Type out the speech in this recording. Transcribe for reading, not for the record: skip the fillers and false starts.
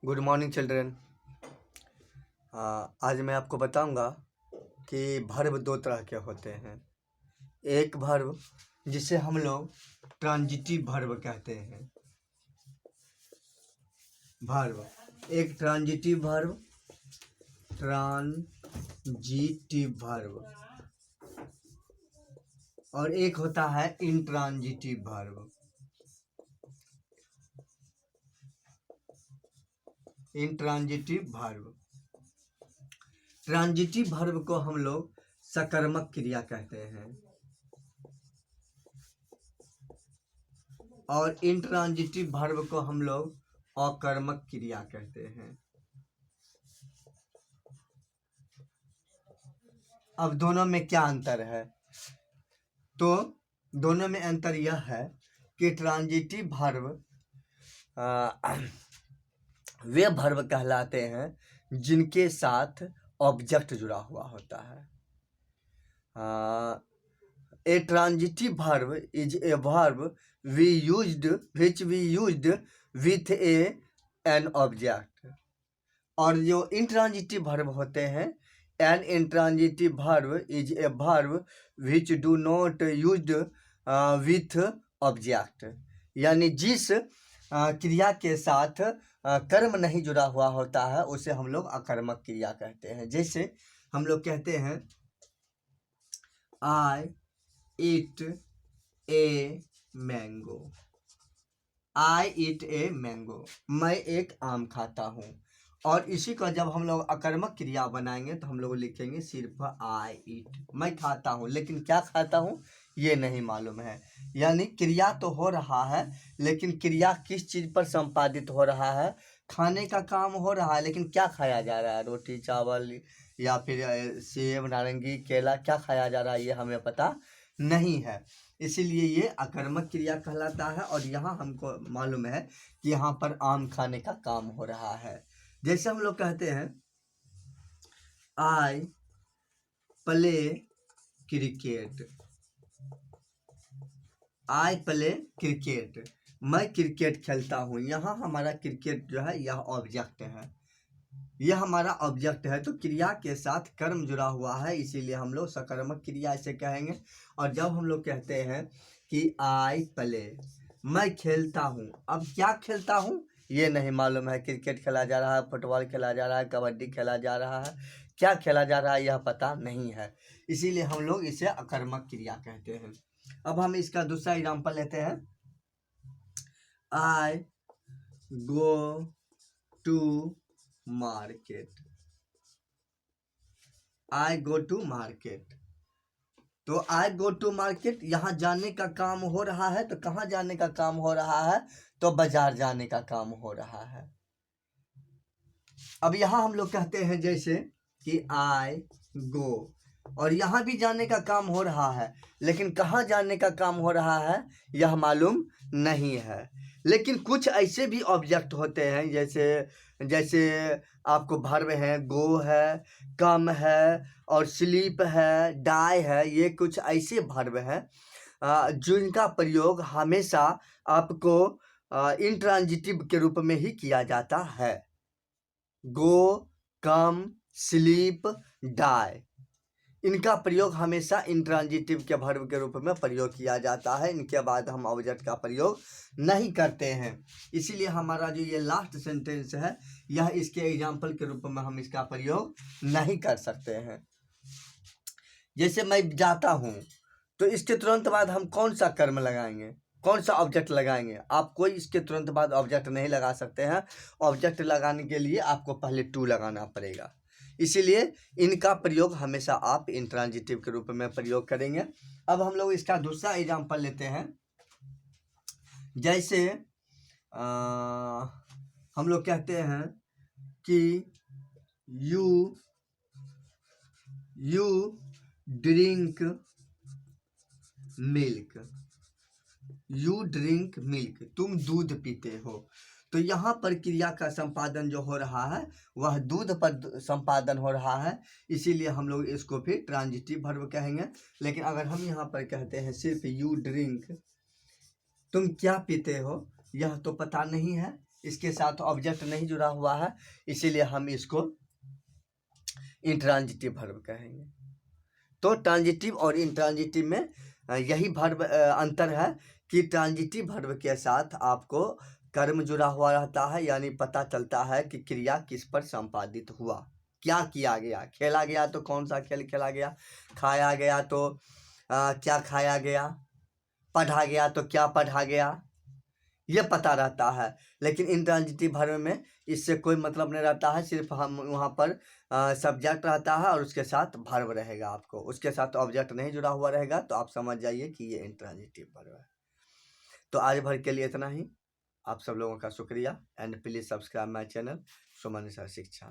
Good morning children. आज मैं आपको बताऊंगा कि वर्ब दो तरह के होते हैं। एक वर्ब जिसे हम लोग ट्रांजिटिव वर्ब कहते हैं। वर्ब एक ट्रांजिटिव वर्ब, और एक होता है intransitive verb. Intransitive verb, transitive verb को हम लोग सकर्मक क्रिया कहते हैं और इंट्रांजिटिव वर्ब को हम लोग अकर्मक क्रिया कहते हैं। अब दोनों में क्या अंतर है? तो दोनों में अंतर यह है कि ट्रांजिटिव वर्ब वे वर्ब कहलाते हैं जिनके साथ ऑब्जेक्ट जुड़ा हुआ होता है। ए transitive verb is a verb which we used with an object। और जो इंट्रांजिटिव वर्ब होते हैं, an intransitive verb is a verb which do not used with object, यानी जिस क्रिया के साथ कर्म नहीं जुड़ा हुआ होता है उसे हम लोग अकर्मक क्रिया कहते हैं। जैसे हम लोग कहते हैं आई ईट a mango. I eat a mango, मैं एक आम खाता हूँ। और इसी को जब हम लोग अकर्मक क्रिया बनाएंगे तो हम लोग लिखेंगे सिर्फ आई ईट, मैं खाता हूँ, लेकिन क्या खाता हूँ ये नहीं मालूम है। यानी क्रिया तो हो रहा है, लेकिन क्रिया किस चीज़ पर संपादित हो रहा है? खाने का काम हो रहा है, लेकिन क्या खाया जा रहा है? रोटी चावल या फिर सेब नारंगी केला, क्या खाया जा रहा है ये हमें पता नहीं है। इसीलिए ये अकर्मक क्रिया कहलाता है। और यहाँ हमको मालूम है कि यहाँ पर आम खाने का काम हो रहा है। जैसे हम लोग कहते हैं I play cricket. I play cricket, मैं क्रिकेट खेलता हूँ। यहाँ हमारा क्रिकेट जो है यह ऑब्जेक्ट है, यह हमारा ऑब्जेक्ट है। तो क्रिया के साथ कर्म जुड़ा हुआ है, इसीलिए हम लोग सकर्मक क्रिया ऐसे कहेंगे। और जब हम लोग कहते हैं कि आई प्ले, मैं खेलता हूँ, अब क्या खेलता हूँ ये नहीं मालूम है। क्रिकेट खेला जा रहा है, फुटबॉल खेला जा रहा है, कबड्डी खेला जा रहा है, क्या खेला जा रहा है यह पता नहीं है, इसीलिए हम लोग इसे अकर्मक क्रिया कहते हैं। अब हम इसका दूसरा एग्जाम्पल लेते हैं। I go to market. I go to market, तो आई गो टू मार्केट, यहाँ जाने का काम हो रहा है। तो कहाँ जाने का काम हो रहा है? तो बाजार जाने का काम हो रहा है। अब यहाँ हम लोग कहते हैं जैसे कि आई गो, और यहाँ भी जाने का काम हो रहा है, लेकिन कहाँ जाने का काम हो रहा है यह मालूम नहीं है। लेकिन कुछ ऐसे भी ऑब्जेक्ट होते हैं, जैसे आपको वर्ब है, गो है, कम है और स्लीप है, डाई है। ये कुछ ऐसे वर्ब हैं जिनका प्रयोग हमेशा आपको इंट्रांजिटिव के रूप में ही किया जाता है। गो, कम, स्लीप, डाई, इनका प्रयोग हमेशा इंट्रांजिटिव के वर्ब के रूप में प्रयोग किया जाता है। इनके बाद हम ऑब्जेक्ट का प्रयोग नहीं करते हैं। इसीलिए हमारा जो ये लास्ट सेंटेंस है यह इसके एग्जाम्पल के रूप में हम इसका प्रयोग नहीं कर सकते हैं। जैसे मैं जाता हूँ, तो इसके तुरंत बाद हम कौन सा कर्म लगाएंगे, कौन सा ऑब्जेक्ट लगाएंगे? आप कोई इसके तुरंत बाद ऑब्जेक्ट नहीं लगा सकते हैं। ऑब्जेक्ट लगाने के लिए आपको पहले टू लगाना पड़ेगा। इसीलिए इनका प्रयोग हमेशा आप इंट्रांजिटिव के रूप में प्रयोग करेंगे। अब हम लोग इसका दूसरा एग्जाम्पल लेते हैं। जैसे हम लोग कहते हैं कि you drink milk. You drink milk, तुम दूध पीते हो। तो यहाँ पर क्रिया का संपादन जो हो रहा है वह दूध पर संपादन हो रहा है, इसीलिए हम लोग इसको फिर ट्रांजिटिव वर्ब कहेंगे। लेकिन अगर हम यहाँ पर कहते हैं सिर्फ यू ड्रिंक, तुम क्या पीते हो, यह तो पता नहीं है, इसके साथ ऑब्जेक्ट नहीं जुड़ा हुआ है, इसीलिए हम इसको इंट्रांजिटिव वर्ब कहेंगे। तो ट्रांजिटिव और इंट्रांजिटिव में यही वर्ब अंतर है कि ट्रांजिटिव वर्ब के साथ आपको कर्म जुड़ा हुआ रहता है, यानी पता चलता है कि क्रिया किस पर संपादित हुआ, क्या किया गया। खेला गया तो कौन सा खेल खेला गया, खाया गया तो क्या खाया गया, पढ़ा गया तो क्या पढ़ा गया, ये पता रहता है। लेकिन इंट्रांजिटिव वर्ब में इससे कोई मतलब नहीं रहता है, सिर्फ हम वहाँ पर सब्जेक्ट रहता है और उसके साथ वर्ब रहेगा, आपको उसके साथ ऑब्जेक्ट नहीं जुड़ा हुआ रहेगा, तो आप समझ जाइए कि ये इंट्रांजिटिव वर्ब है। तो आज भर के लिए इतना ही। आप सब लोगों का शुक्रिया and please subscribe my channel Suman sir शिक्षा।